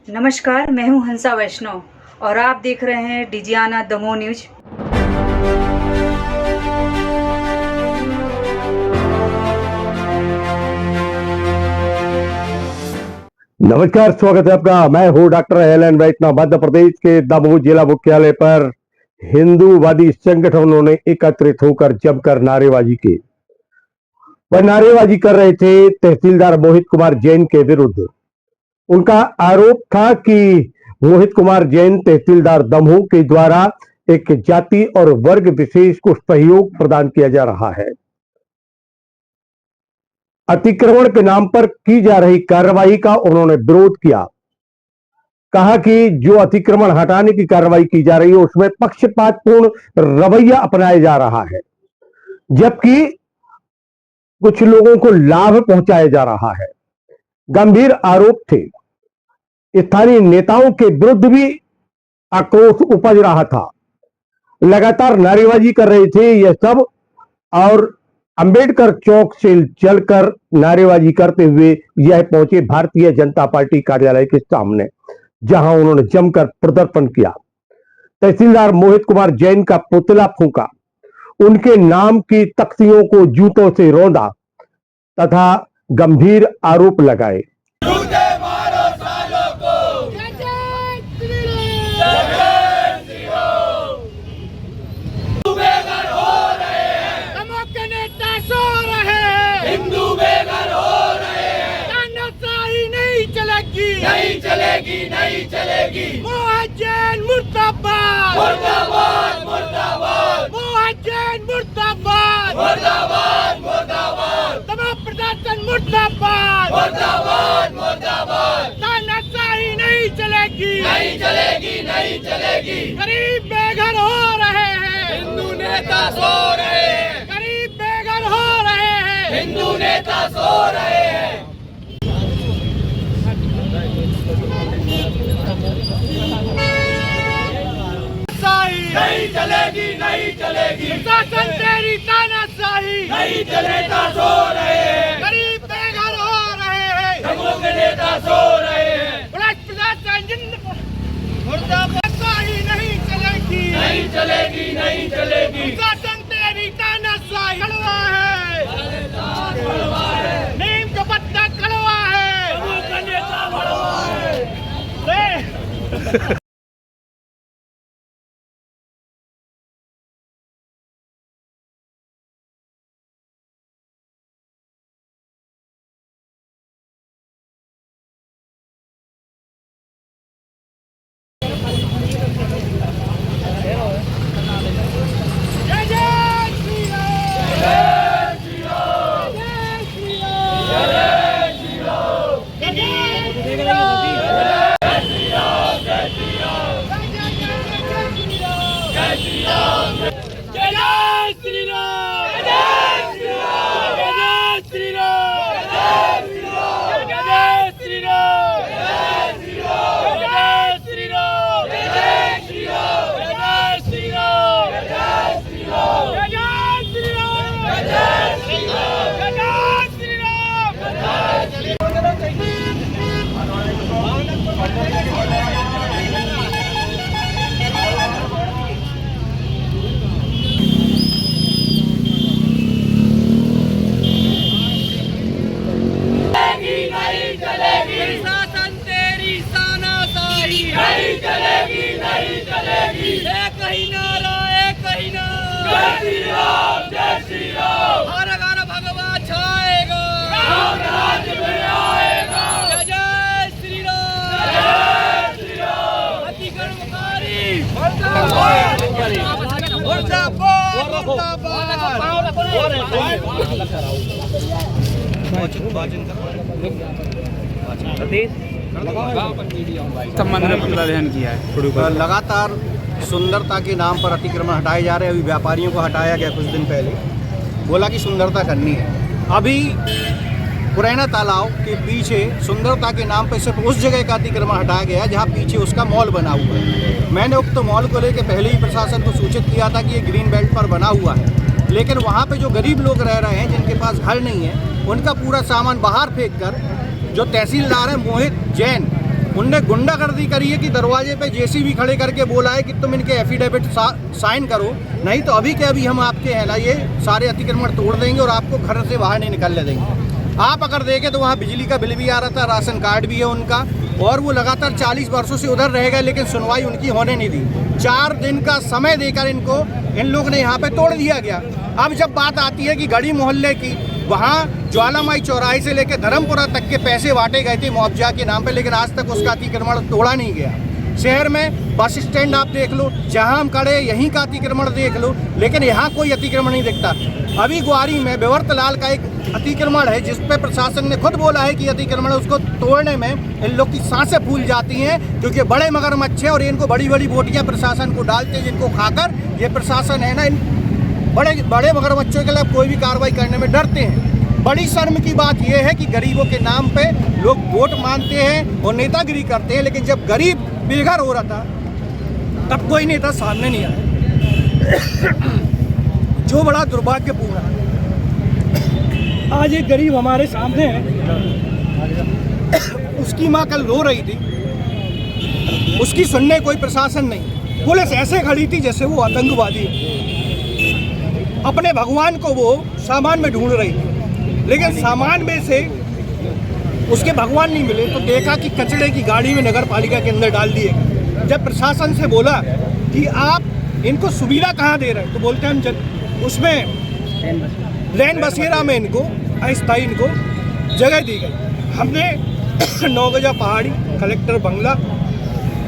नमस्कार, मैं हूं हंसा वैष्णव और आप देख रहे हैं डिजियाना दमोह न्यूज। नमस्कार, स्वागत है आपका। मैं हूं डॉक्टर एल एन वैष्णव। मध्य प्रदेश के दमोह जिला मुख्यालय पर हिंदूवादी संगठनों ने एकत्रित होकर जमकर नारेबाजी की। वह नारेबाजी कर रहे थे तहसीलदार मोहित कुमार जैन के विरुद्ध। उनका आरोप था कि मोहित कुमार जैन तहसीलदार दमोह के द्वारा एक जाति और वर्ग विशेष को सहयोग प्रदान किया जा रहा है। अतिक्रमण के नाम पर की जा रही कार्रवाई का उन्होंने विरोध किया। कहा कि जो अतिक्रमण हटाने की कार्रवाई की जा रही है उसमें पक्षपातपूर्ण रवैया अपनाया जा रहा है, जबकि कुछ लोगों को लाभ पहुंचाया जा रहा है। गंभीर आरोप थे। स्थानीय नेताओं के विरुद्ध भी आक्रोश उपज रहा था। लगातार नारेबाजी कर रहे थे ये सब, और अंबेडकर चौक से चलकर नारेबाजी करते हुए यह पहुंचे भारतीय जनता पार्टी कार्यालय के सामने, जहां उन्होंने जमकर प्रदर्शन किया। तहसीलदार मोहित कुमार जैन का पुतला फूंका, उनके नाम की तख्तियों को जूतों से रौंदा तथा गंभीर आरोप लगाए। नहीं चलेगी। मोहित जैन मुर्दाबाद, मुर्दाबाद, मुर्दाबाद। मोहित जैन मुर्दाबाद, मुर्दाबाद, मुर्दाबाद। दमोह प्रशासन मुर्दाबाद, मुर्दाबाद, मुर्दाबाद। तानाशाही नहीं चलेगी, नहीं चलेगी, नहीं चलेगी। गरीब बेघर हो रहे हैं, हिंदू नेता सो रहे हैं। गरीब बेघर हो रहे हैं, हिंदू नेता सो रहे हैं। नहीं चलेगी, नहीं चलेगी। शासन तेरी तानाशाही नहीं चलेगा, सो रहे हैं। गरीब बेघर हो रहे हैं, दमोह के नेता सो रहे हैं। पुलिस प्रशासन मुर्दाबाद नहीं चलेगी, नहीं चलेगी, नहीं चलेगी। शासन तेरी तानाशाही कड़वा है, नीम का पत्ता कड़वा है, दमोह का नेता कड़वा है। भगवान छाएगा, राम राज्य में आएगा। जय जय श्री राम, जय श्री राम। अतिक्रमणकारी मुर्दाबाद, मुर्दाबाद, संबंध में अध्ययन किया है। लगातार सुंदरता के नाम पर अतिक्रमण हटाए जा रहे हैं। अभी व्यापारियों को हटाया गया कुछ दिन पहले, बोला कि सुंदरता करनी है। अभी पुराना तालाब के पीछे सुंदरता के नाम पर सिर्फ उस जगह का अतिक्रमण हटाया गया जहां पीछे उसका मॉल बना हुआ है। मैंने उक्त मॉल को लेकर पहले ही प्रशासन को सूचित किया था कि ये ग्रीन बेल्ट पर बना हुआ है, लेकिन वहाँ पे जो गरीब लोग रह रहे हैं जिनके पास घर नहीं है, उनका पूरा सामान बाहर फेंक कर जो तहसीलदार है मोहित जैन, उनने गुंडागर्दी करी है कि दरवाजे पे जेसीबी खड़े करके बोला है कि तुम इनके एफिडेविट साइन करो, नहीं तो अभी के अभी हम आपके है ना ये सारे अतिक्रमण तोड़ देंगे और आपको घर से बाहर नहीं निकलने देंगे। आप अगर देखें तो वहाँ बिजली का बिल भी आ रहा था, राशन कार्ड भी है उनका, और वो लगातार 40 वर्षों से उधर रह गए, लेकिन सुनवाई उनकी होने नहीं दी। 4 दिन का समय देकर इन लोग ने यहाँ पे तोड़ दिया गया। अब जब बात आती है कि गढ़ी मोहल्ले की, वहाँ ज्वालामाई चौराहे से लेकर धर्मपुरा तक के पैसे बांटे गए थे मुआवजा के नाम पे, लेकिन आज तक उसका अतिक्रमण तोड़ा नहीं गया। शहर में बस स्टैंड आप देख लो, जहाँ हम खड़े यहीं का अतिक्रमण देख लो, लेकिन यहाँ कोई अतिक्रमण नहीं दिखता। अभी ग्वारी में बेवर्त लाल का एक अतिक्रमण है जिस पे प्रशासन ने खुद बोला है कि अतिक्रमण, उसको तोड़ने में इन लोग की सांसें फूल जाती हैं, क्योंकि बड़े मगरमच्छ हैं और इनको बड़ी बड़ी बोटियाँ प्रशासन को डालते हैं, जिनको खाकर ये प्रशासन है ना इन बड़े मगरमच्छों के खिलाफ कोई भी कार्रवाई करने में डरते हैं। बड़ी शर्म की बात यह है कि गरीबों के नाम पे लोग वोट मानते हैं और नेतागिरी करते हैं, लेकिन जब गरीब बेघर हो रहा था तब कोई नेता सामने नहीं आया। जो बड़ा दुर्भाग्यपूर्ण है, आज एक गरीब हमारे सामने है, उसकी माँ कल रो रही थी, उसकी सुनने कोई प्रशासन नहीं। पुलिस ऐसे खड़ी थी जैसे वो आतंकवादी है। अपने भगवान को वो सामान में ढूंढ रही थी, लेकिन सामान में से उसके भगवान नहीं मिले तो देखा कि कचड़े की गाड़ी में नगर पालिका के अंदर डाल दिए। जब प्रशासन से बोला कि आप इनको सुविधा कहाँ दे रहे हैं, तो बोलते हैं हम उसमें लैन बसेरा में इनको अस्थायी इनको जगह दी गई। हमने 9 गजा पहाड़ी, कलेक्टर बंगला,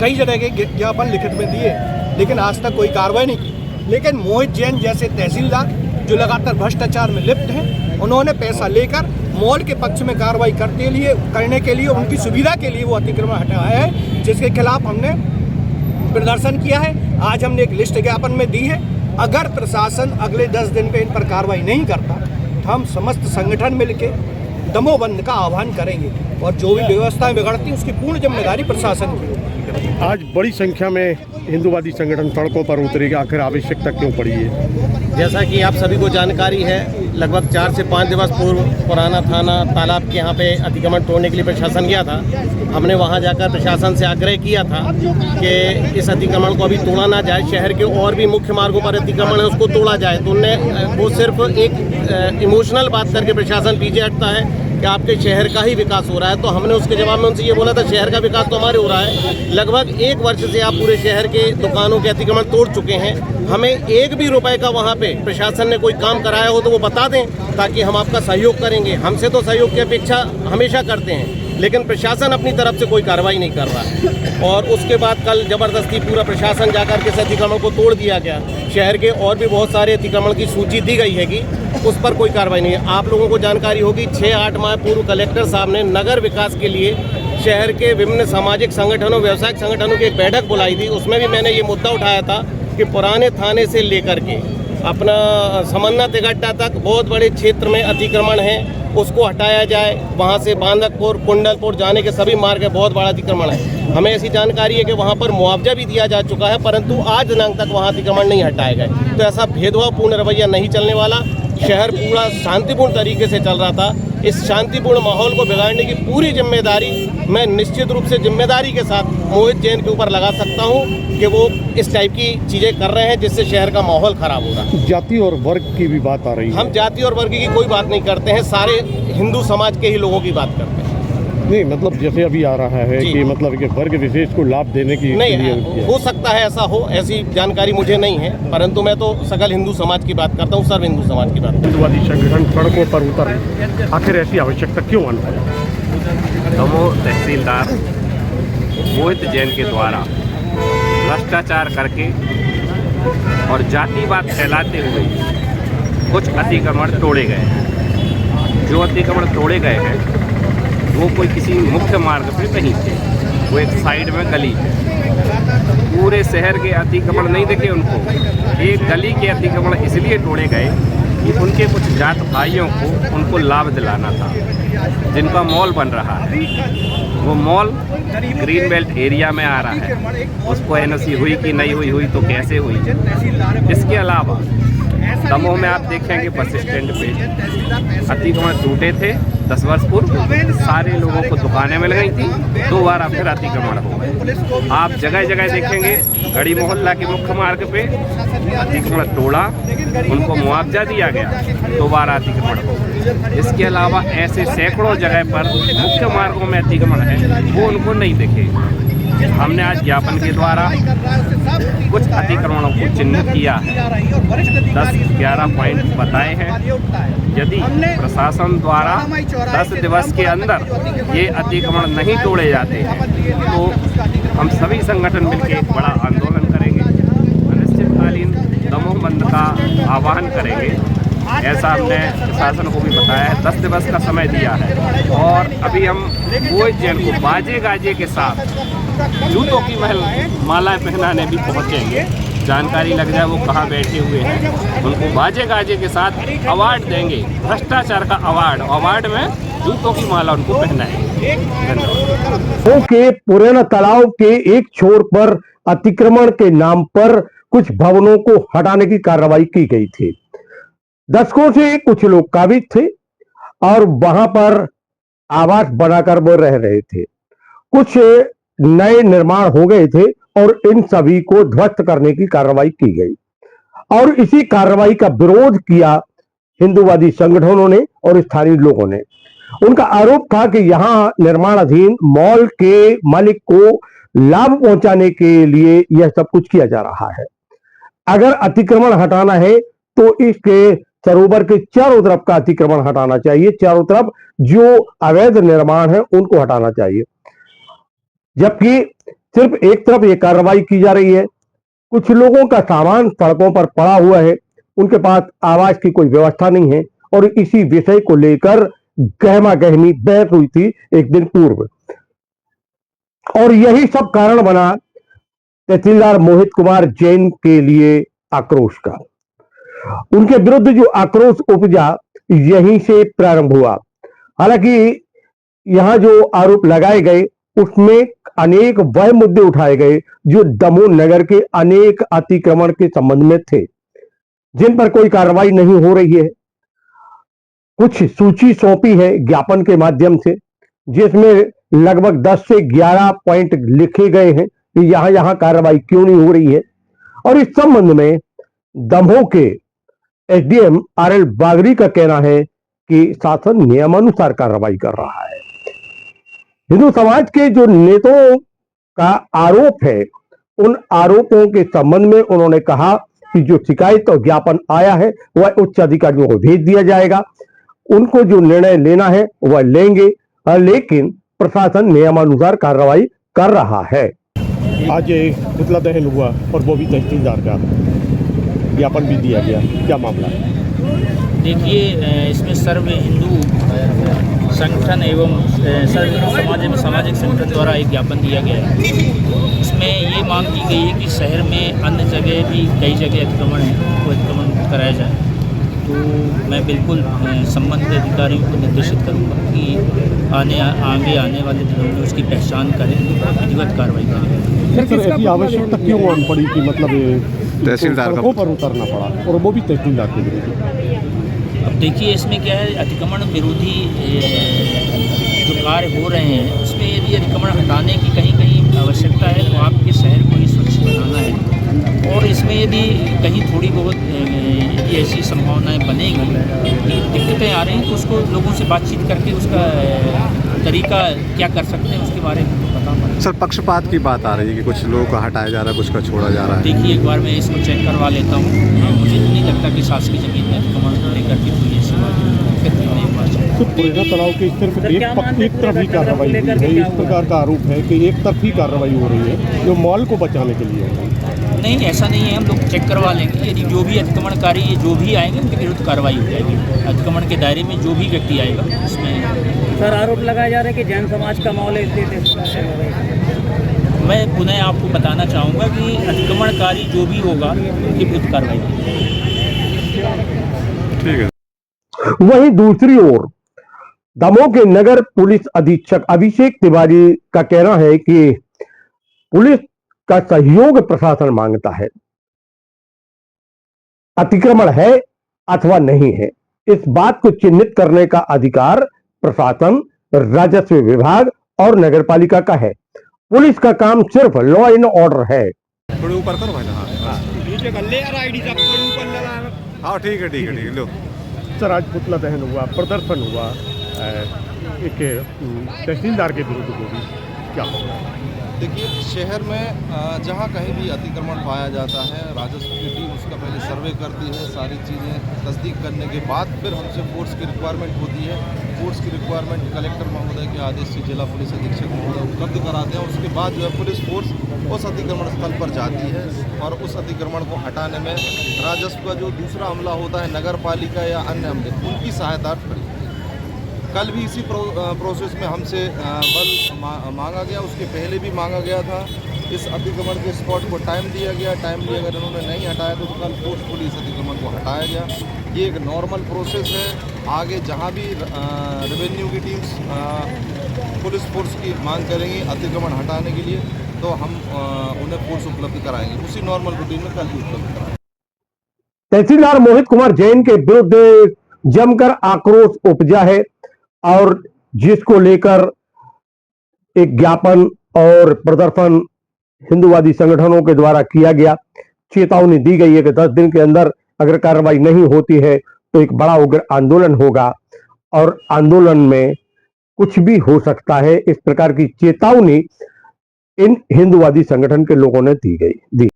कई जगह के ज्ञापन लिखित में दिए, लेकिन आज तक कोई कार्रवाई नहीं की। लेकिन मोहित जैन जैसे तहसीलदार जो लगातार भ्रष्टाचार में लिप्त हैं, उन्होंने पैसा लेकर मॉल के पक्ष में कार्रवाई करने के लिए उनकी सुविधा के लिए वो अतिक्रमण हटाया है, जिसके खिलाफ हमने प्रदर्शन किया है। आज हमने एक लिस्ट ज्ञापन में दी है। अगर प्रशासन अगले 10 दिन पे इन पर कार्रवाई नहीं करता तो हम समस्त संगठन मिलकर दमोबंद का आह्वान करेंगे और जो भी व्यवस्थाएं बिगड़ती उसकी पूर्ण जिम्मेदारी प्रशासन की। आज बड़ी संख्या में हिंदूवादी संगठन सड़कों पर उतरेगा, आखिर आवश्यकता क्यों पड़ी है? जैसा कि आप सभी को जानकारी है, लगभग 4 से 5 दिवस पूर्व पुराना थाना तालाब के यहाँ पे अतिक्रमण तोड़ने के लिए प्रशासन गया था। हमने वहाँ जाकर प्रशासन से आग्रह किया था कि इस अतिक्रमण को अभी तोड़ा ना जाए, शहर के और भी मुख्य मार्गों पर अतिक्रमण है उसको तोड़ा जाए। तो उनने वो सिर्फ एक इमोशनल बात करके प्रशासन पीछे हटता है कि आपके शहर का ही विकास हो रहा है। तो हमने उसके जवाब में उनसे ये बोला था, शहर का विकास तो हमारे हो रहा है। लगभग 1 वर्ष से आप पूरे शहर के दुकानों के अतिक्रमण तोड़ चुके हैं। हमें 1 भी रुपए का वहाँ पे प्रशासन ने कोई काम कराया हो तो वो बता दें, ताकि हम आपका सहयोग करेंगे। हमसे तो सहयोग की अपेक्षा हमेशा करते हैं, लेकिन प्रशासन अपनी तरफ से कोई कार्रवाई नहीं कर रहा है। और उसके बाद कल ज़बरदस्ती पूरा प्रशासन जाकर के इस अतिक्रमण को तोड़ दिया गया। शहर के और भी बहुत सारे अतिक्रमण की सूची दी गई है कि उस पर कोई कार्रवाई नहीं है। आप लोगों को जानकारी होगी, 6-8 माह पूर्व कलेक्टर साहब ने नगर विकास के लिए शहर के विभिन्न सामाजिक संगठनों, व्यावसायिक संगठनों की एक बैठक बुलाई थी। उसमें भी मैंने ये मुद्दा उठाया था कि पुराने थाने से लेकर के अपना समन्ना तिगट्टा तक बहुत बड़े क्षेत्र में अतिक्रमण है, उसको हटाया जाए। वहाँ से बांदकपुर, कुंडलपुर जाने के सभी मार्ग है, बहुत बड़ा अतिक्रमण है। हमें ऐसी जानकारी है कि वहाँ पर मुआवजा भी दिया जा चुका है, परंतु आज दिनांक तक वहाँ अतिक्रमण नहीं हटाए गए। तो ऐसा भेदभावपूर्ण रवैया नहीं चलने वाला। शहर पूरा शांतिपूर्ण तरीके से चल रहा था। इस शांतिपूर्ण माहौल को बिगाड़ने की पूरी जिम्मेदारी मैं निश्चित रूप से जिम्मेदारी के साथ मोहित जैन के ऊपर लगा सकता हूं कि वो इस टाइप की चीज़ें कर रहे हैं जिससे शहर का माहौल खराब हो रहा है। जाति और वर्ग की भी बात आ रही है। हम जाति और वर्ग की कोई बात नहीं करते हैं, सारे हिंदू समाज के ही लोगों की बात करते हैं। नहीं, मतलब जैसे अभी आ रहा है कि मतलब कि वर्ग विशेष को लाभ देने की नहीं, हो सकता है ऐसा हो, ऐसी जानकारी मुझे नहीं है, परंतु मैं तो सकल हिंदू समाज की बात करता हूँ, सर्व हिंदू समाज की बात। हिंदूवादी संगठन सड़कों पर उतर, आखिर ऐसी आवश्यकता क्यों अनुभव? दमोह तहसीलदार मोहित जैन के द्वारा भ्रष्टाचार करके और जातिवाद फैलाते हुए कुछ अतिक्रमण तोड़े गए। जो अतिक्रमण तोड़े गए हैं वो कोई किसी मुख्य मार्ग पे नहीं थे, वो एक साइड में गली है। पूरे शहर के अतिक्रमण नहीं दिखे उनको, एक गली के अतिक्रमण इसलिए तोड़े गए कि उनके कुछ जात भाइयों को उनको लाभ दिलाना था। जिनका मॉल बन रहा है, वो मॉल ग्रीन बेल्ट एरिया में आ रहा है, उसको एनओसी हुई कि नहीं हुई तो कैसे हुई। इसके अलावा दमोह में आप देखेंगे बस स्टैंड पे अतिक्रमण टूटे थे 10 वर्ष पूर्व, सारे लोगों को दुकानें मिल गई थी, दोबारा फिर अतिक्रमण हो गए। आप जगह जगह देखेंगे गढ़ी मोहल्ला के मुख्य मार्ग पे अतिक्रमण तोड़ा, उनको मुआवजा दिया गया, दोबारा अतिक्रमण हो गए। इसके अलावा ऐसे सैकड़ों जगह पर मुख्य मार्गों में अतिक्रमण है, वो उनको नहीं दिखे। हमने आज ज्ञापन के द्वारा कुछ अतिक्रमणों को चिन्हित किया है, 10-11 पॉइंट बताए हैं। यदि प्रशासन द्वारा 10 दिवस के अंदर ये अतिक्रमण नहीं तोड़े जाते हैं तो हम सभी संगठन मिलकर एक बड़ा आंदोलन करेंगे, अनिश्चितकालीन दमोह बंद का आह्वान करेंगे। ऐसा हमने प्रशासन को भी बताया है, 10 दिवस का समय दिया है। और अभी हम वो जैन को बाजे गाजे के साथ जूतों की मालाएं पहनाने भी पहुंचेंगे। जानकारी लग जाए वो कहाँ बैठे हुए हैं, उनको बाजे गाजे के साथ अवार्ड देंगे, भ्रष्टाचार का अवार्ड में जूतों की माला उनको पहनाएंगे। धन्यवाद। के पुराना तालाब के एक छोर पर अतिक्रमण के नाम पर कुछ भवनों को हटाने की कार्रवाई की गई थी। दशकों से कुछ लोग काबिज थे और वहां पर आवास बनाकर वो रह रहे थे। कुछ नए निर्माण हो गए थे और इन सभी को ध्वस्त करने की कार्रवाई की गई और इसी कार्रवाई का विरोध किया हिंदूवादी संगठनों ने और स्थानीय लोगों ने। उनका आरोप था कि यहां निर्माणाधीन मॉल के मालिक को लाभ पहुंचाने के लिए यह सब कुछ किया जा रहा है। अगर अतिक्रमण हटाना है तो इसके सरोवर के चारों तरफ का अतिक्रमण हटाना चाहिए, चारों तरफ जो अवैध निर्माण है उनको हटाना चाहिए, जबकि सिर्फ एक तरफ ये कार्रवाई की जा रही है। कुछ लोगों का सामान सड़कों पर पड़ा हुआ है, उनके पास आवास की कोई व्यवस्था नहीं है और इसी विषय को लेकर गहमा गहमी बहस हुई थी एक दिन पूर्व और यही सब कारण बना तहसीलदार मोहित कुमार जैन के लिए आक्रोश का। उनके विरुद्ध जो आक्रोश उपजा यहीं से प्रारंभ हुआ। हालांकि यहां जो आरोप लगाए गए उसमें अनेक वह मुद्दे उठाए गए जो दमोह नगर के अनेक अतिक्रमण के संबंध में थे, जिन पर कोई कार्रवाई नहीं हो रही है। कुछ सूची सौंपी है ज्ञापन के माध्यम से, जिसमें लगभग 10 से 11 पॉइंट लिखे गए हैं कि यहां यहां कार्रवाई क्यों नहीं हो रही है। और इस संबंध में दमोह के एसडीएम आरएल बागरी का कहना है कि शासन नियमानुसार कार्रवाई कर रहा है। हिंदू समाज के जो नेताओं का आरोप है, उन आरोपों के संबंध में उन्होंने कहा कि जो शिकायत और ज्ञापन आया है वह उच्च अधिकारियों को भेज दिया जाएगा, उनको जो निर्णय लेना है वह लेंगे, लेकिन प्रशासन नियमानुसार कार्रवाई कर रहा है। आज पुतला दहन हुआ और वो भी तहसीलदार का ज्ञापन भी दिया गया, क्या मामला है? देखिए, इसमें सर्व हिंदू संगठन एवं सर्व हिंदू सामाजिक संगठन द्वारा एक ज्ञापन दिया गया है। इसमें ये मांग की गई है कि शहर में अन्य जगह भी कई जगह अतिक्रमण है, वो अतिक्रमण कराया जाए। तो मैं बिल्कुल संबंधित अधिकारियों को निर्देशित करूँगा कि आगे आने वाले दिनों में उसकी पहचान करें, विधिवत कार्रवाई करें। सर, ऐसी आवश्यकता क्यों आन पड़ी कि मतलब तहसीलदार को पर उतरना पड़ा और वो भी तहसीलदार के विरुद्ध? अब देखिए, इसमें क्या है, अतिक्रमण विरोधी जो कार्य हो रहे हैं उसमें यदि अतिक्रमण हटाने की कहीं कहीं आवश्यकता है तो आपके शहर को ही स्वच्छ बनाना है। और इसमें यदि कहीं थोड़ी बहुत यदि ऐसी संभावनाएं बनेगी कि दिक्कतें आ रही हैं तो उसको लोगों से बातचीत करके उसका तरीका क्या कर सकते हैं उसके बारे में पता पड़े। सर, पक्षपात की बात आ रही है कि कुछ लोगों का हटाया जा रहा है, कुछ का छोड़ा जा रहा है। देखिए, एक बार मैं इसको चेक करवा लेता हूँ। मुझे तो नहीं लगता कि शासकीय जमीन में अतिक्रमण लेकर के कोई ऐसी बात तो पुराना तालाब के सिर्फ एक तरफ ही कार्रवाई हुई है। इस प्रकार का आरोप है कि एक तरफ ही कार्रवाई हो रही है जो मॉल को बचाने के लिए है। नहीं, ऐसा नहीं है, हम लोग चेक करवा लेंगे। यदि जो भी अतिक्रमणकारी जो भी आएंगे उनके विरुद्ध कार्रवाई हो जाएगी। अतिक्रमण के दायरे में जो भी व्यक्ति आएगा उसमें। सर, आरोप लगाया जा रहा है कि जैन समाज का माहौल मैं पुनः आपको बताना चाहूँगा कि अतिक्रमणकारी जो भी होगा उनके विरुद्ध कार्रवाई होगी। ठीक है। वहीं दूसरी ओर दमोह के नगर पुलिस अधीक्षक अभिषेक तिवारी का कहना है कि पुलिस का सहयोग प्रशासन मांगता है। अतिक्रमण है अथवा नहीं है। इस बात को चिन्हित करने का अधिकार प्रशासन, राजस्व विभाग और नगरपालिका का है। पुलिस का काम सिर्फ लॉ एंड ऑर्डर है। थोड़ी ऊपर करो भाई। हाँ ठीक है लो। सर आज पुतला दहन हुआ, प्रदर्शन हुआ एक तहसीलदार के विरुद्ध गोली, क्या होगा? देखिए, शहर में जहाँ कहीं भी अतिक्रमण पाया जाता है, राजस्व की टीम उसका पहले सर्वे करती है, सारी चीज़ें तस्दीक करने के बाद फिर हमसे फोर्स की रिक्वायरमेंट होती है। फोर्स की रिक्वायरमेंट कलेक्टर महोदय के आदेश से जिला पुलिस अधीक्षक महोदय उपलब्ध कराते हैं। उसके बाद जो है पुलिस फोर्स उस अतिक्रमण स्थल पर जाती है और उस अतिक्रमण को हटाने में राजस्व का जो दूसरा अमला होता है, नगर पालिका या अन्य अमले, उनकी सहायता खड़ी। कल भी इसी प्रोसेस में हमसे बल मांगा गया, उसके पहले भी मांगा गया था। इस अतिक्रमण के स्पॉट को टाइम दिया गया, अगर इन्होंने नहीं हटाया तो कल फोर्सफुली इस अतिक्रमण को हटाया गया। ये एक नॉर्मल प्रोसेस है। आगे जहाँ भी रेवेन्यू की टीम्स पुलिस फोर्स की मांग करेंगी अतिक्रमण हटाने के लिए, तो हम उन्हें फोर्स उपलब्ध कराएंगे। उसी नॉर्मल रूटीन में कल भी उपलब्ध कराएंगे। तहसीलदार मोहित कुमार जैन के विरुद्ध जमकर आक्रोश उपजा है और जिसको लेकर एक ज्ञापन और प्रदर्शन हिंदूवादी संगठनों के द्वारा किया गया। चेतावनी दी गई है कि 10 दिन के अंदर अगर कार्रवाई नहीं होती है तो एक बड़ा उग्र आंदोलन होगा और आंदोलन में कुछ भी हो सकता है। इस प्रकार की चेतावनी इन हिंदूवादी संगठन के लोगों ने दी।